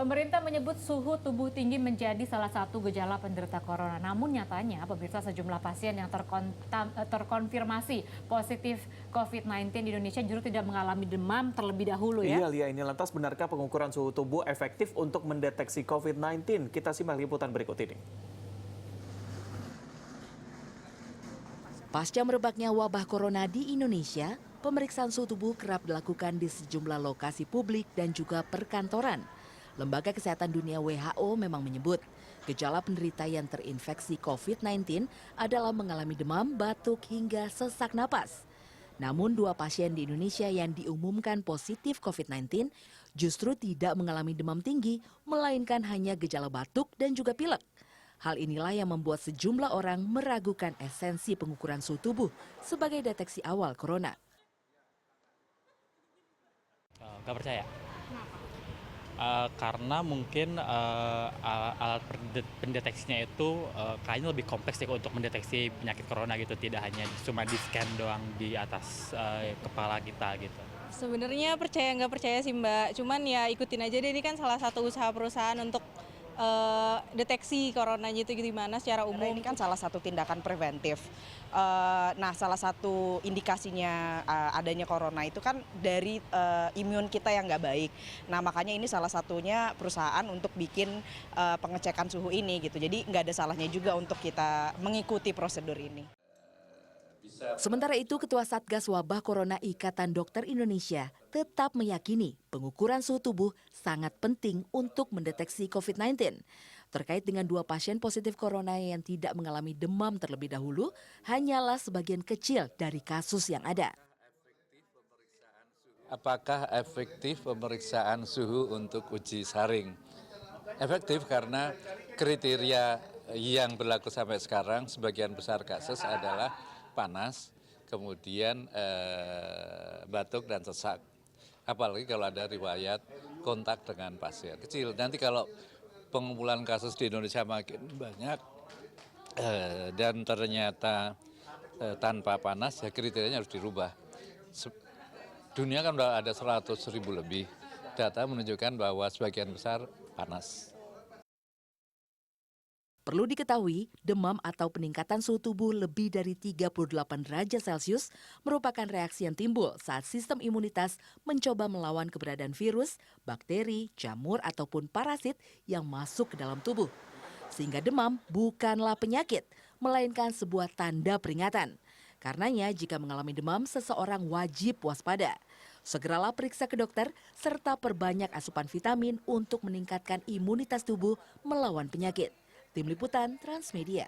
Pemerintah menyebut suhu tubuh tinggi menjadi salah satu gejala penderita corona. Namun nyatanya pemirsa sejumlah pasien yang terkonfirmasi positif COVID-19 di Indonesia justru tidak mengalami demam terlebih dahulu ya. Iya Lia, ini lantas benarkah pengukuran suhu tubuh efektif untuk mendeteksi COVID-19? Kita simak liputan berikut ini. Pasca merebaknya wabah corona di Indonesia, pemeriksaan suhu tubuh kerap dilakukan di sejumlah lokasi publik dan juga perkantoran. Lembaga Kesehatan Dunia WHO memang menyebut gejala penderita yang terinfeksi COVID-19 adalah mengalami demam, batuk, hingga sesak napas. Namun 2 pasien di Indonesia yang diumumkan positif COVID-19 justru tidak mengalami demam tinggi, melainkan hanya gejala batuk dan juga pilek. Hal inilah yang membuat sejumlah orang meragukan esensi pengukuran suhu tubuh sebagai deteksi awal corona. Gak percaya. Karena mungkin alat pendeteksinya itu kayaknya lebih kompleks ya untuk mendeteksi penyakit corona gitu, tidak hanya cuma di scan doang di atas kepala kita gitu. Sebenarnya percaya nggak percaya sih Mbak, cuman ya ikutin aja deh, ini kan salah satu usaha perusahaan untuk deteksi coronanya itu gimana secara umum. Karena ini kan salah satu tindakan preventif. Nah, salah satu indikasinya adanya corona itu kan dari imun kita yang nggak baik. Nah, makanya ini salah satunya perusahaan untuk bikin pengecekan suhu ini gitu. Jadi nggak ada salahnya juga untuk kita mengikuti prosedur ini. Sementara itu, Ketua Satgas Wabah Corona Ikatan Dokter Indonesia tetap meyakini pengukuran suhu tubuh sangat penting untuk mendeteksi COVID-19. Terkait dengan 2 pasien positif corona yang tidak mengalami demam terlebih dahulu, hanyalah sebagian kecil dari kasus yang ada. Apakah efektif pemeriksaan suhu untuk uji saring? Efektif karena kriteria yang berlaku sampai sekarang sebagian besar kasus adalah panas, kemudian batuk dan sesak. Apalagi kalau ada riwayat kontak dengan pasien kecil. Nanti kalau pengumpulan kasus di Indonesia makin banyak dan ternyata tanpa panas, ya kriterianya harus dirubah. Dunia kan sudah ada 100.000 lebih. Data menunjukkan bahwa sebagian besar panas. Perlu diketahui, demam atau peningkatan suhu tubuh lebih dari 38 derajat Celcius merupakan reaksi yang timbul saat sistem imunitas mencoba melawan keberadaan virus, bakteri, jamur, ataupun parasit yang masuk ke dalam tubuh. Sehingga demam bukanlah penyakit, melainkan sebuah tanda peringatan. Karenanya jika mengalami demam, seseorang wajib waspada. Segeralah periksa ke dokter, serta perbanyak asupan vitamin untuk meningkatkan imunitas tubuh melawan penyakit. Tim Liputan Transmedia.